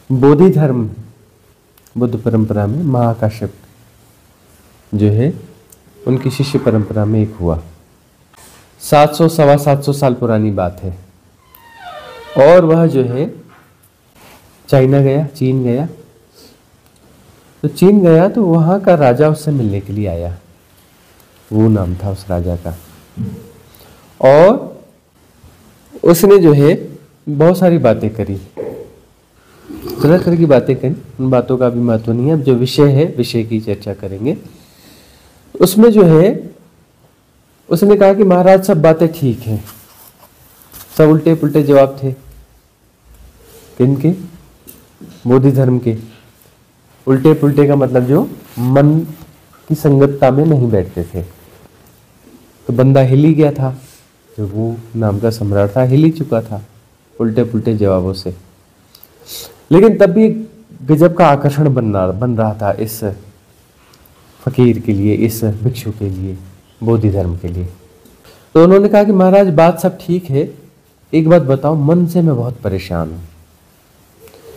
बोधि धर्म बुद्ध परंपरा में महाकाश्यप जो है उनकी शिष्य परंपरा में एक हुआ। 700 सवा 700 साल पुरानी बात है। और वह जो है चाइना गया, चीन गया। तो चीन गया तो वहाँ का राजा उससे मिलने के लिए आया, वो नाम था उस राजा का। और उसने जो है बहुत सारी बातें करी, तरह तरह की बातें करी। उन बातों का भी महत्व नहीं है, अब जो विषय है विषय की चर्चा करेंगे। उसमें जो है उसने कहा कि महाराज सब बातें ठीक हैं, सब उल्टे पुल्टे जवाब थे। किनके? बोधि धर्म के। उल्टे पुल्टे का मतलब जो मन की संगतता में नहीं बैठते थे। तो बंदा हिल ही गया था, जो वो नाम का सम्राट था हिल ही चुका था उल्टे पुल्टे जवाबों से। लेकिन तब भी गजब का आकर्षण बन रहा था इस फकीर के लिए, इस भिक्षु के लिए, बोधि धर्म के लिए। तो उन्होंने कहा कि महाराज बात सब ठीक है, एक बात बताओ, मन से मैं बहुत परेशान हूं।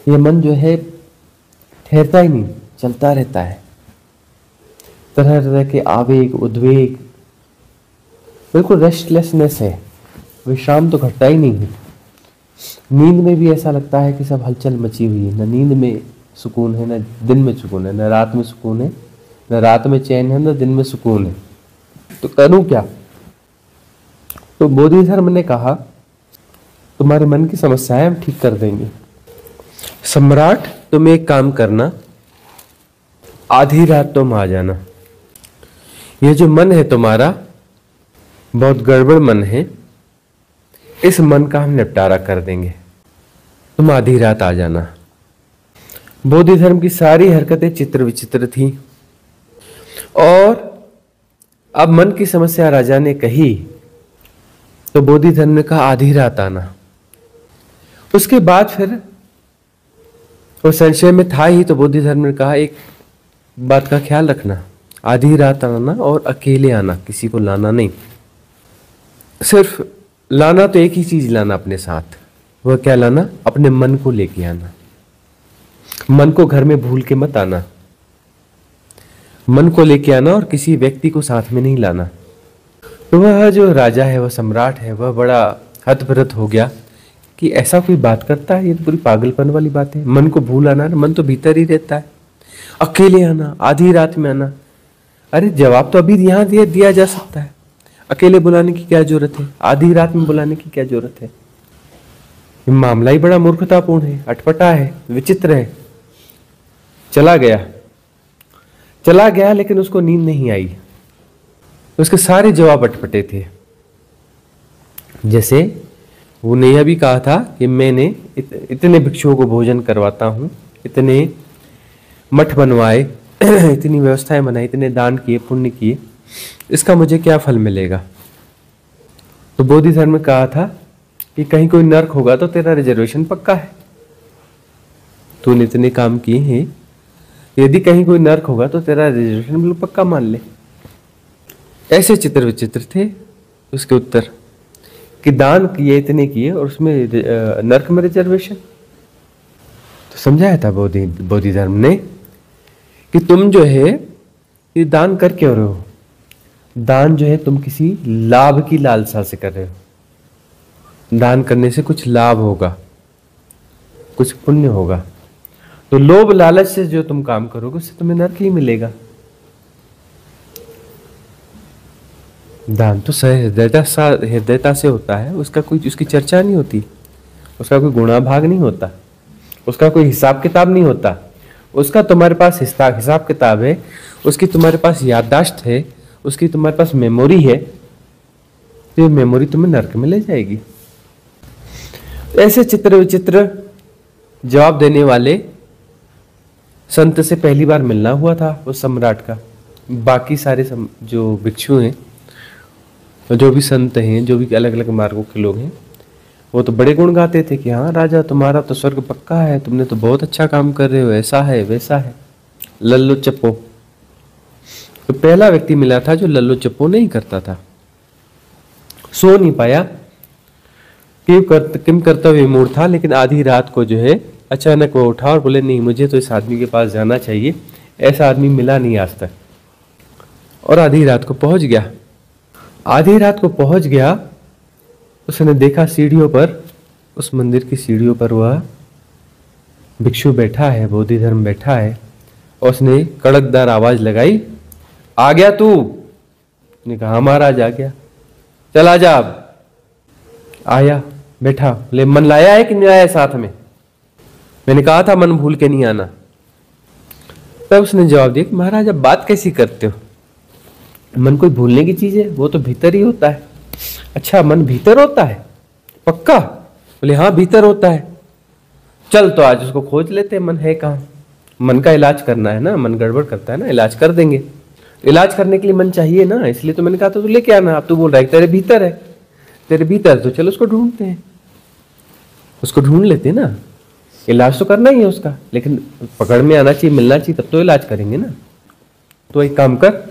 ये मन जो है ठहरता ही नहीं, चलता रहता है। तरह तरह के आवेग, उद्वेग, बिल्कुल रेस्टलेसनेस है, विश्राम तो घटता ही नहीं है। नींद में भी ऐसा लगता है कि सब हलचल मची हुई है। न नींद में सुकून है, न दिन में सुकून है, न रात में सुकून है, न रात में चैन है, न दिन में सुकून है। तो करूं क्या? तो बोधि धर्म ने कहा तुम्हारे मन की समस्याएं हम ठीक कर देंगे। सम्राट, तुम एक काम करना, आधी रात तुम आ जाना। ये जो मन है तुम्हारा बहुत गड़बड़ मन है, इस मन का हम निपटारा कर देंगे, तुम आधी रात आ जाना। बोधि धर्म की सारी हरकतें चित्र विचित्र थी। और अब मन की समस्या राजा ने कही तो बोधि धर्म ने कहा आधी रात आना। उसके बाद फिर वो संशय में था ही, तो बोधि धर्म ने कहा एक बात का ख्याल रखना, आधी रात आना और अकेले आना, किसी को लाना नहीं। सिर्फ लाना तो एक ही चीज लाना अपने साथ। वह क्या लाना? अपने मन को लेके आना। मन को घर में भूल के मत आना। मन को लेके आना और किसी व्यक्ति को साथ में नहीं लाना। तो वह जो राजा है, वह सम्राट है, वह बड़ा हतप्रत हो गया कि ऐसा कोई बात करता है, ये तो पूरी पागलपन वाली बात है। मन को भूल आना, मन तो भीतर ही रहता है। अकेले आना, आधी रात में आना, अरे जवाब तो अभी यहाँ दिया जा सकता है। अकेले बुलाने की क्या जरूरत है? आधी रात में बुलाने की क्या जरूरत है? ये मामला ही बड़ा मूर्खतापूर्ण है, अटपटा है, विचित्र है। चला गया, लेकिन उसको नींद नहीं आई। उसके सारे जवाब अटपटे थे। जैसे वो ने यह भी कहा था कि मैंने इतने भिक्षुओं को भोजन करवाता हूं, इतने मठ बनवाए, इतनी व्यवस्थाएं बनाई, इतने दान किए, पुण्य किए, इसका मुझे क्या फल मिलेगा? तो बोधि धर्म में कहा था कि कहीं कोई नर्क होगा तो तेरा रिजर्वेशन पक्का है। तूने इतने काम किए हैं, यदि कहीं कोई नर्क होगा तो तेरा रिजर्वेशन बिल्कुल पक्का मान ले। ऐसे चित्र विचित्र थे उसके उत्तर कि दान किए, इतने किए और उसमें नर्क में रिजर्वेशन। तो समझाया था बोधि धर्म ने कि तुम जो है ये दान कर क्यों रहे हो? दान जो है तुम किसी लाभ की लालसा से कर रहे हो। दान करने से कुछ लाभ होगा, कुछ पुण्य होगा। तो लोभ लालच से जो तुम काम करोगे उससे तुम्हें नरक ही मिलेगा। दान तो हृदयता से होता है, उसका कोई उसकी चर्चा नहीं होती, उसका कोई गुणाभाग नहीं होता, उसका कोई हिसाब किताब नहीं होता। उसका तुम्हारे पास हिसाब किताब है, उसकी तुम्हारे पास याददाश्त है, उसकी तुम्हारे पास मेमोरी है, तो ये मेमोरी तुम्हें नरक में ले जाएगी। ऐसे चित्र विचित्र जवाब देने वाले संत से पहली बार मिलना हुआ था उस सम्राट का। बाकी सारे जो भिक्षु हैं, जो भी संत हैं, जो भी अलग अलग मार्गों के लोग हैं, वो तो बड़े गुण गाते थे कि हाँ राजा तुम्हारा तो स्वर्ग पक्का है, तुमने तो बहुत अच्छा काम कर रहे हो, ऐसा है वैसा है, लल्लो चप्पो। तो पहला व्यक्ति मिला था जो लल्लो चप्पो नहीं करता था। सो नहीं पाया, किम कर्तव्य मूड था, लेकिन आधी रात को जो है अचानक वो उठा और बोले नहीं, मुझे तो इस आदमी के पास जाना चाहिए, ऐसा आदमी मिला नहीं आज तक। और आधी रात को पहुंच गया। आधी रात को पहुंच गया, उसने देखा सीढ़ियों पर, उस मंदिर की सीढ़ियों पर वह भिक्षु बैठा है, बोधि धर्म बैठा है। और उसने कड़कदार आवाज लगाई, आ गया तू? ने कहा हाँ महाराज आ गया। चला जा अब। आया, बैठा। बोले मन लाया है कि नहीं लाया साथ में? मैंने कहा था मन भूल के नहीं आना। तब उसने जवाब दिया, महाराज अब बात कैसी करते हो? मन कोई भूलने की चीज है? वो तो भीतर ही होता है। अच्छा, मन भीतर होता है? पक्का? बोले हाँ भीतर होता है। चल तो आज उसको खोज लेते हैं, मन है कहाँ। मन का इलाज करना है ना, मन गड़बड़ करता है ना, इलाज कर देंगे। इलाज करने के लिए मन चाहिए ना, इसलिए तो मैंने कहा था तू लेके आना। अब तू बोल रहा है तेरे भीतर है, तेरे भीतर, तो चलो उसको ढूंढते हैं, उसको ढूंढ लेते हैं ना। इलाज तो करना ही है उसका, लेकिन पकड़ में आना चाहिए, मिलना चाहिए, तब तो इलाज करेंगे ना। तो एक काम कर,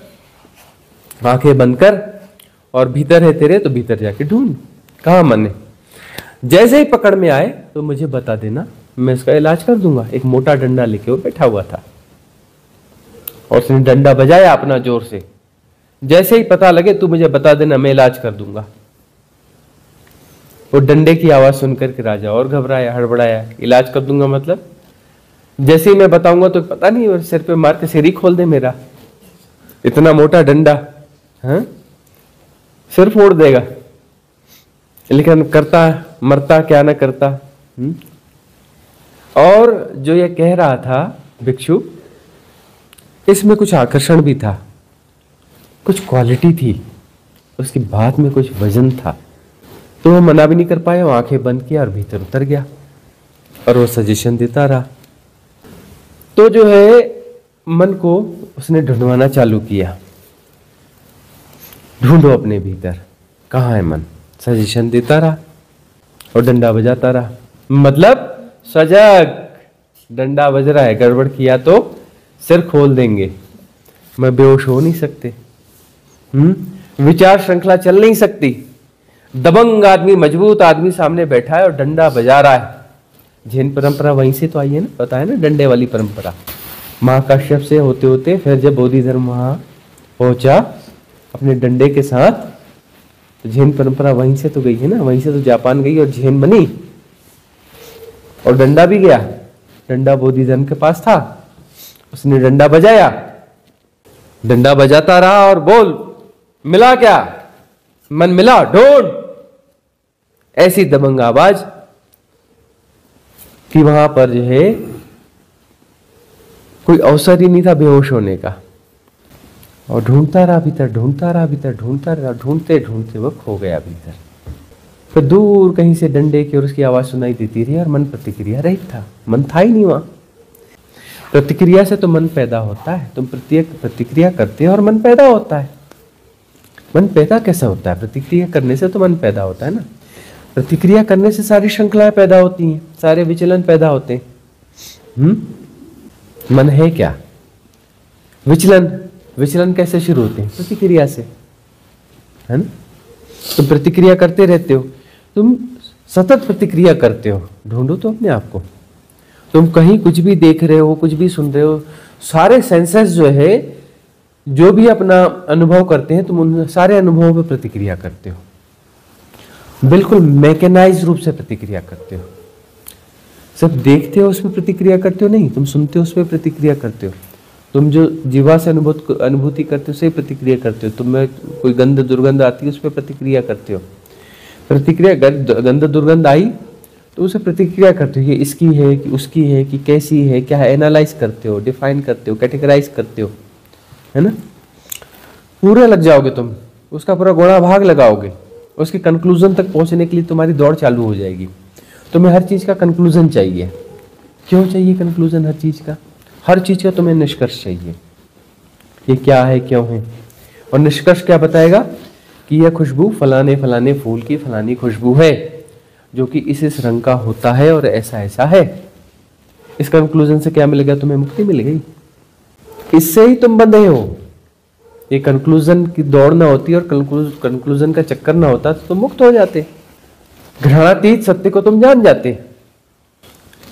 आंखें बंद कर और भीतर है तेरे तो भीतर जाके ढूंढ कहाँ मन है। जैसे ही पकड़ में आए तो मुझे बता देना, मैं इसका इलाज कर दूंगा। एक मोटा डंडा लेके वो बैठा हुआ था और उसने डंडा बजाया अपना जोर से। जैसे ही पता लगे तू मुझे बता देना, मैं इलाज कर दूंगा। वो डंडे की आवाज सुनकर के राजा और घबराया, हड़बड़ाया। इलाज कर दूंगा मतलब? जैसे ही मैं बताऊंगा तो पता नहीं सिर पे मार के सिर ही खोल दे मेरा। इतना मोटा डंडा, हाँ, सिर फोड़ देगा। लेकिन करता मरता क्या ना करता। और जो ये कह रहा था भिक्षु, इसमें कुछ आकर्षण भी था, कुछ क्वालिटी थी, उसकी बात में कुछ वजन था। तो वो मना भी नहीं कर पाया, वो आंखें बंद किया और भीतर उतर गया और वो सजेशन देता रहा। तो जो है मन को उसने ढूंढवाना चालू किया, ढूंढो अपने भीतर कहाँ है मन। सजेशन देता रहा और डंडा बजाता रहा। मतलब सजग, डंडा बज रहा है, गड़बड़ किया तो सिर खोल देंगे। मैं बेहोश हो नहीं सकते, विचार श्रृंखला चल नहीं सकती। दबंग आदमी, मजबूत आदमी सामने बैठा है और डंडा बजा रहा है। जैन परंपरा वहीं से तो आई है ना, पता है ना, डंडे वाली परंपरा। महाकाश्यप से होते होते फिर जब बोधि धर्म वहां पहुंचा अपने डंडे के साथ, तो जैन परंपरा वहीं से तो गई है ना, वहीं से तो जापान गई और जैन बनी और डंडा भी गया। डंडा बोधि धर्म के पास था, उसने डंडा बजाया, डंडा बजाता रहा और बोल, मिला क्या? मन मिला, ढूंढ। ऐसी दबंग आवाज कि वहां पर जो है कोई अवसर ही नहीं था बेहोश होने का। और ढूंढता रहा भीतर, ढूंढता रहा भीतर, ढूंढता रहा, ढूंढते ढूंढते वो खो गया भीतर। फिर दूर कहीं से डंडे की और उसकी आवाज सुनाई देती रही और मन प्रतिक्रिया रहित था, मन था ही नहीं वहां। प्रतिक्रिया से तो मन पैदा होता है, तुम प्रत्येक प्रतिक्रिया करते हो और मन पैदा होता है। मन पैदा कैसे होता है? प्रतिक्रिया करने से तो मन पैदा होता है ना। प्रतिक्रिया करने से सारी श्रृंखलाएं पैदा होती हैं, सारे विचलन पैदा होते हैं। मन है क्या? विचलन। विचलन कैसे शुरू होते हैं? प्रतिक्रिया से, है ना। तुम प्रतिक्रिया करते रहते हो, तुम सतत प्रतिक्रिया करते हो। ढूंढो तो अपने आप को। तुम कहीं कुछ भी देख रहे हो, कुछ भी सुन रहे हो, सारे सेंसेस जो है, जो भी अपना अनुभव करते हैं, तुम उन सारे अनुभवों पर प्रतिक्रिया करते हो। बिल्कुल मैकेनाइज रूप से प्रतिक्रिया करते हो। सब देखते हो उस पर प्रतिक्रिया करते हो नहीं, तुम सुनते हो उस पर प्रतिक्रिया करते हो। तुम जो जीवा से अनुभूति करते हो उसे प्रतिक्रिया करते हो। तुम्हें कोई गंध दुर्गंध आती है उस पर प्रतिक्रिया करते हो। प्रतिक्रिया गंध दुर्गंध आई तो उसे प्रतिक्रिया करते हो, ये इसकी है कि उसकी है कि कैसी है, क्या है, एनालाइज करते हो, डिफाइन करते हो, कैटेगराइज करते हो, है ना। पूरे लग जाओगे तुम, उसका पूरा गुणा भाग लगाओगे, उसके कंक्लूजन तक पहुंचने के लिए तुम्हारी दौड़ चालू हो जाएगी। तुम्हें हर चीज का कंक्लूजन चाहिए। क्यों चाहिए कंक्लूजन हर चीज का? हर चीज का तुम्हें निष्कर्ष चाहिए, ये क्या है, क्यों है। और निष्कर्ष क्या बताएगा कि यह खुशबू फलाने फलाने फूल की फलानी खुशबू है, जो कि इस रंग का होता है और ऐसा ऐसा है। इस कंक्लूजन से क्या मिलेगा? तुम्हें मुक्ति मिल गई। इससे ही तुम बंधे हो। ये कंक्लूजन की दौड़ ना होती और कंक्लूजन का चक्कर ना होता तो तुम मुक्त हो जाते। ग्रहणातीत सत्य को तुम जान जाते।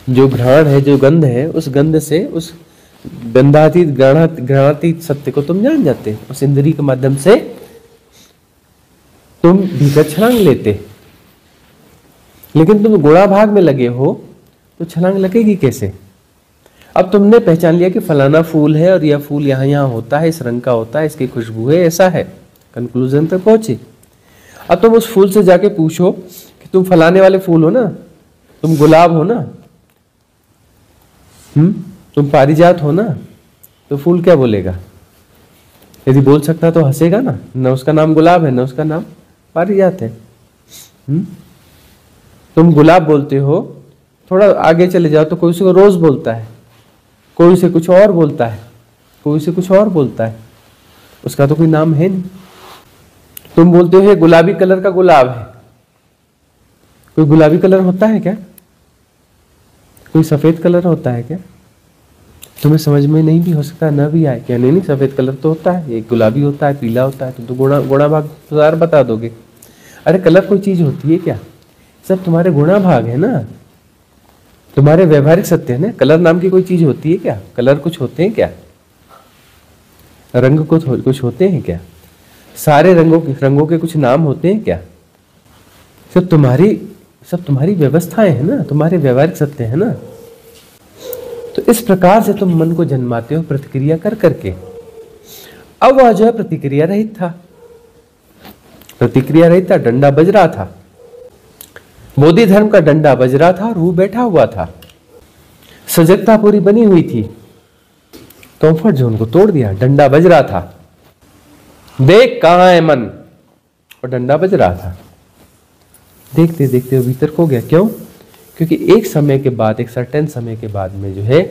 जो घ्राण है, जो गंध है, उस गंध से, उस गंधातीत घ्राणातीत सत्य को तुम जान जाते। उस इंद्री के माध्यम से तुम भीतर छलांग लेते। लेकिन तुम गुणाभाग में लगे हो तो छलांग लगेगी कैसे? अब तुमने पहचान लिया कि फलाना फूल है और यह फूल यहाँ यहाँ होता है, इस रंग का होता है, इसकी खुशबू है, ऐसा है, कंक्लूजन तक पहुंचे। अब तुम उस फूल से जाके पूछो कि तुम फलाने वाले फूल हो ना, तुम गुलाब हो ना, तुम पारिजात हो ना, तो फूल क्या बोलेगा? यदि बोल सकता तो हंसेगा ना, न उसका नाम गुलाब है, न उसका नाम पारिजात है। तुम गुलाब बोलते हो, थोड़ा आगे चले जाओ तो कोई उसे रोज बोलता है, कोई उसे कुछ और बोलता है, कोई उसे कुछ और बोलता है, उसका तो कोई नाम है नहीं। तुम बोलते हो ये गुलाबी कलर का गुलाब है, कोई गुलाबी कलर होता है क्या? कोई सफेद कलर होता है क्या? तुम्हें समझ में नहीं भी हो सकता, ना भी आए क्या? नहीं, सफेद कलर तो होता है, ये गुलाबी होता है, पीला होता है, तो गुणा भाग सार बता दोगे। अरे कलर कोई चीज होती है क्या? सब तुम्हारे गुणा भाग है ना, तुम्हारे व्यवहारिक सत्य है ना। कलर नाम की कोई चीज होती है क्या? कलर कुछ होते हैं क्या? रंग कुछ होते हैं क्या? सारे रंगों के कुछ नाम होते हैं क्या? सब तुम्हारी व्यवस्थाएं है ना, तुम्हारे व्यवहारिक सत्य है ना। तो इस प्रकार से तुम मन को जन्माते हो प्रतिक्रिया कर करके। अब वह जो है प्रतिक्रिया रहित था, प्रतिक्रिया रहित था, डंडा बज रहा था, बोधि धर्म का डंडा बज रहा था और वो बैठा हुआ था। सजगता पूरी बनी हुई थी, कंफर्ट जोन को तोड़ दिया, डंडा बज रहा था, देख कहां है मन, और डंडा बज रहा था। देखते देखते वो भीतर खो गया। क्यों? क्योंकि एक समय के बाद, एक सर्टेन समय के बाद में जो है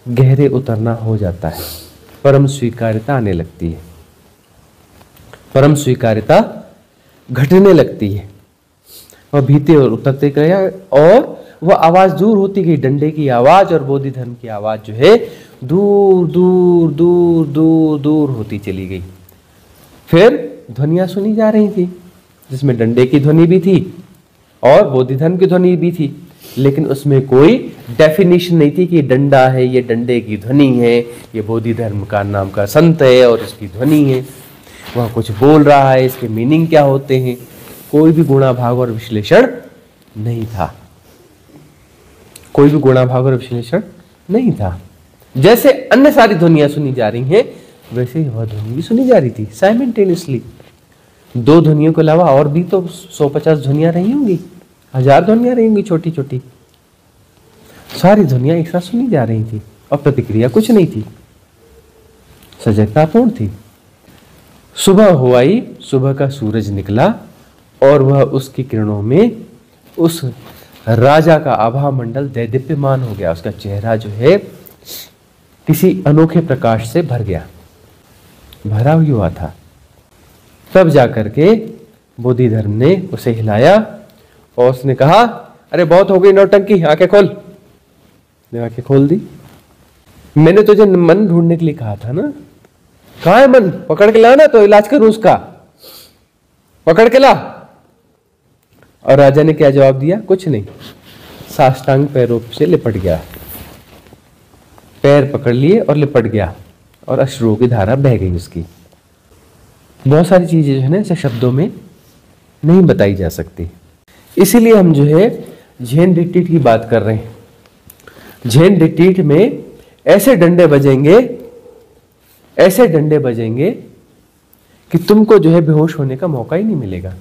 गहरे उतरना हो जाता है, परम स्वीकार्यता आने लगती है, परम स्वीकार्यता घटने लगती है, और भीते और उतरते गया, और वह आवाज दूर होती गई, डंडे की आवाज और बोधि धर्म की आवाज जो है दूर दूर दूर दूर दूर होती चली गई। फिर ध्वनियां सुनी जा रही थी, जिसमें डंडे की ध्वनि भी थी और बोधि धर्म की ध्वनि भी थी, लेकिन उसमें कोई डेफिनेशन नहीं थी कि डंडा है, ये डंडे की ध्वनि है, ये बोधि धर्म का नाम का संत है और इसकी ध्वनि है, वह कुछ बोल रहा है, इसके मीनिंग क्या होते हैं, कोई भी गुणा भाग और विश्लेषण नहीं था, कोई भी गुणा भाग और विश्लेषण नहीं था। जैसे अन्य सारी ध्वनियां सुनी जा रही हैं, वैसे ही वह ध्वनि भी सुनी जा रही थी साइमल्टेनियसली। दो ध्वनियों के अलावा और भी तो 150 ध्वनियां रही होंगी, 1000 ध्वनियां रही होंगी, छोटी छोटी सारी ध्वनियां एक साथ सुनी जा रही थी, और प्रतिक्रिया कुछ नहीं थी, सजगता पूर्ण थी। सुबह हो आई, सुबह का सूरज निकला, और वह उसकी किरणों में उस राजा का आभा मंडल दैदीप्यमान हो गया, उसका चेहरा जो है किसी अनोखे प्रकाश से भर गया, भरा हुआ था। तब जाकर के बोधि धर्म ने उसे हिलाया और उसने कहा, अरे बहुत हो गई नौटंकी, आंखें खोल। आंखें खोल दी। मैंने तुझे मन ढूंढने के लिए कहा था ना, कहां है मन? पकड़ के ला ना, तो इलाज करूं उसका, पकड़ के ला। और राजा ने क्या जवाब दिया? कुछ नहीं, साष्टांग पैरों से लिपट गया, पैर पकड़ लिए और लिपट गया, और अश्रुओं की धारा बह गई उसकी। बहुत सारी चीजें जो है ना ऐसे शब्दों में नहीं बताई जा सकती, इसीलिए हम जो है झेन रिट्रीट की बात कर रहे हैं। झेन रिट्रीट में ऐसे डंडे बजेंगे, ऐसे डंडे बजेंगे कि तुमको जो है बेहोश होने का मौका ही नहीं मिलेगा,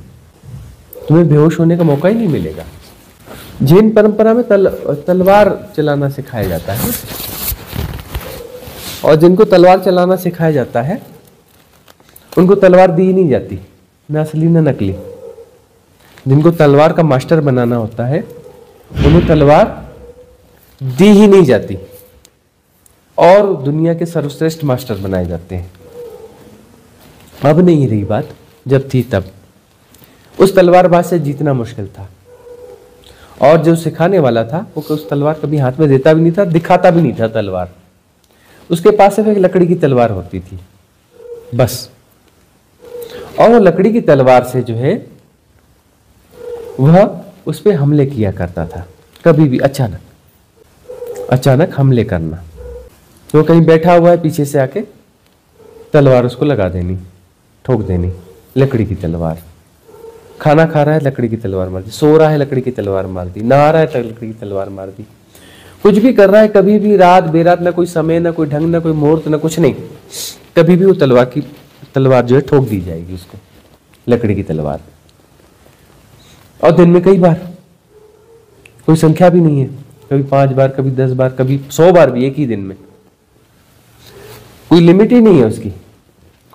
तुम्हें बेहोश होने का मौका ही नहीं मिलेगा। जैन परंपरा में तलवार चलाना सिखाया जाता है, और जिनको तलवार चलाना सिखाया जाता है उनको तलवार दी ही नहीं जाती, न असली न नकली। जिनको तलवार का मास्टर बनाना होता है उन्हें तलवार दी ही नहीं जाती, और दुनिया के सर्वश्रेष्ठ मास्टर बनाए जाते हैं। अब नहीं रही बात, जब थी तब। उस तलवारबाज से जीतना मुश्किल था, और जो सिखाने वाला था वो उस तलवार कभी हाथ में देता भी नहीं था, दिखाता भी नहीं था तलवार। उसके पास सिर्फ एक लकड़ी की तलवार होती थी बस, और वो लकड़ी की तलवार से जो है वह उस पर हमले किया करता था, कभी भी अचानक। अचानक हमले करना। तो कहीं बैठा हुआ है, पीछे से आके तलवार उसको लगा देनी, ठोक देनी, लकड़ी की तलवार। खाना खा रहा है, लकड़ी की तलवार मार दी। सो रहा है, लकड़ी की तलवार मार दी। नहा रहा है तो लकड़ी की तलवार मार दी। कुछ भी कर रहा है, कभी भी रात बेरात, ना कोई समय, ना कोई ढंग, ना कोई मुहूर्त, ना कुछ नहीं, कभी भी वो तलवार जो है ठोक दी जाएगी उसको, लकड़ी की तलवार। और दिन में कई बार, कोई संख्या भी नहीं है, कभी 5 बार, कभी 10 बार, कभी 100 बार भी एक ही दिन में। कोई लिमिट ही नहीं है उसकी,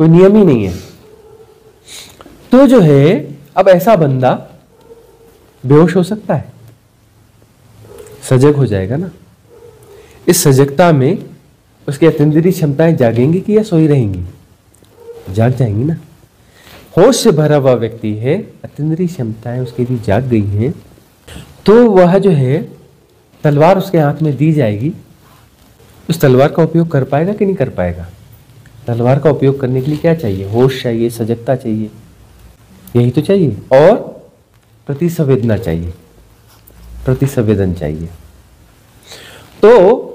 कोई नियम ही नहीं है। तो जो है, अब ऐसा बंदा बेहोश हो सकता है, सजग हो जाएगा ना। इस सजगता में उसकी अतीन्द्रिय क्षमताएं जागेंगी कि या सोई रहेंगी? जाग जाएंगी ना। होश से भरा हुआ व्यक्ति है, अतीन्द्रिय क्षमताएं उसके लिए जाग गई हैं, तो वह जो है तलवार उसके हाथ में दी जाएगी, उस तलवार का उपयोग कर पाएगा कि नहीं कर पाएगा? तलवार का उपयोग करने के लिए क्या चाहिए? होश चाहिए, सजगता चाहिए, यही तो चाहिए। और प्रतिसंवेदना चाहिए, प्रतिसंवेदन चाहिए। तो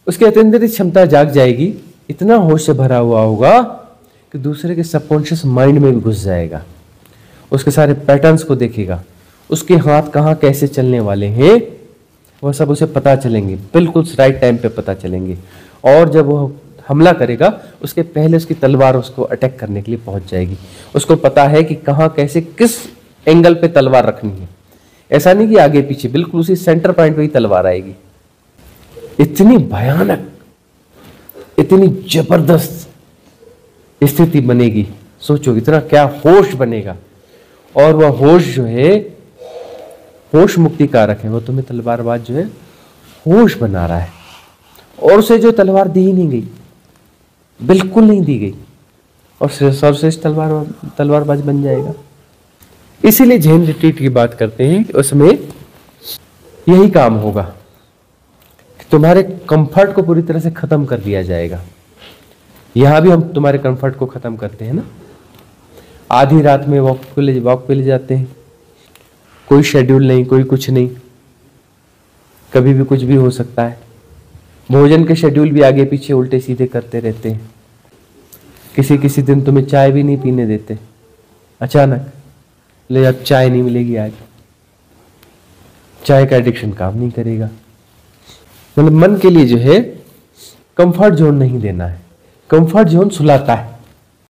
उसकी अतीन्द्रिय क्षमता जाग जाएगी, इतना होश से भरा हुआ होगा कि दूसरे के सबकॉन्शियस माइंड में भी घुस जाएगा, उसके सारे पैटर्न्स को देखेगा, उसके हाथ कहाँ कैसे चलने वाले हैं वह सब उसे पता चलेंगे, बिल्कुल राइट टाइम पे पता चलेंगे। और जब वो हमला करेगा उसके पहले उसकी तलवार उसको अटैक करने के लिए पहुंच जाएगी। उसको पता है कि कहाँ कैसे किस एंगल पे तलवार रखनी है। ऐसा नहीं कि आगे पीछे, बिल्कुल उसी सेंटर पॉइंट पे ही तलवार आएगी। इतनी भयानक, इतनी जबरदस्त स्थिति बनेगी, सोचो इतना क्या होश बनेगा। और वह होश जो है होश मुक्ति कारक है, वो तुम्हें तलवारबाज जो है होश बना रहा है। और उसे जो तलवार दी ही नहीं गई, बिल्कुल नहीं दी गई, और सर्वश्रेष्ठ तलवारबाज बन जाएगा। इसीलिए जैन रिट्रीट की बात करते हैं कि उसमें यही काम होगा कि तुम्हारे कंफर्ट को पूरी तरह से खत्म कर दिया जाएगा। यहां भी हम तुम्हारे कंफर्ट को खत्म करते हैं ना। आधी रात में वॉक पे ले जाते हैं, कोई शेड्यूल नहीं, कोई कुछ नहीं, कभी भी कुछ भी हो सकता है। भोजन के शेड्यूल भी आगे पीछे उल्टे सीधे करते रहते हैं। किसी किसी दिन तुम्हें चाय भी नहीं पीने देते, अचानक ले अब चाय नहीं मिलेगी, आज चाय का एडिक्शन काम नहीं करेगा। मतलब मन के लिए जो है कंफर्ट जोन नहीं देना है। कंफर्ट जोन सुलाता है,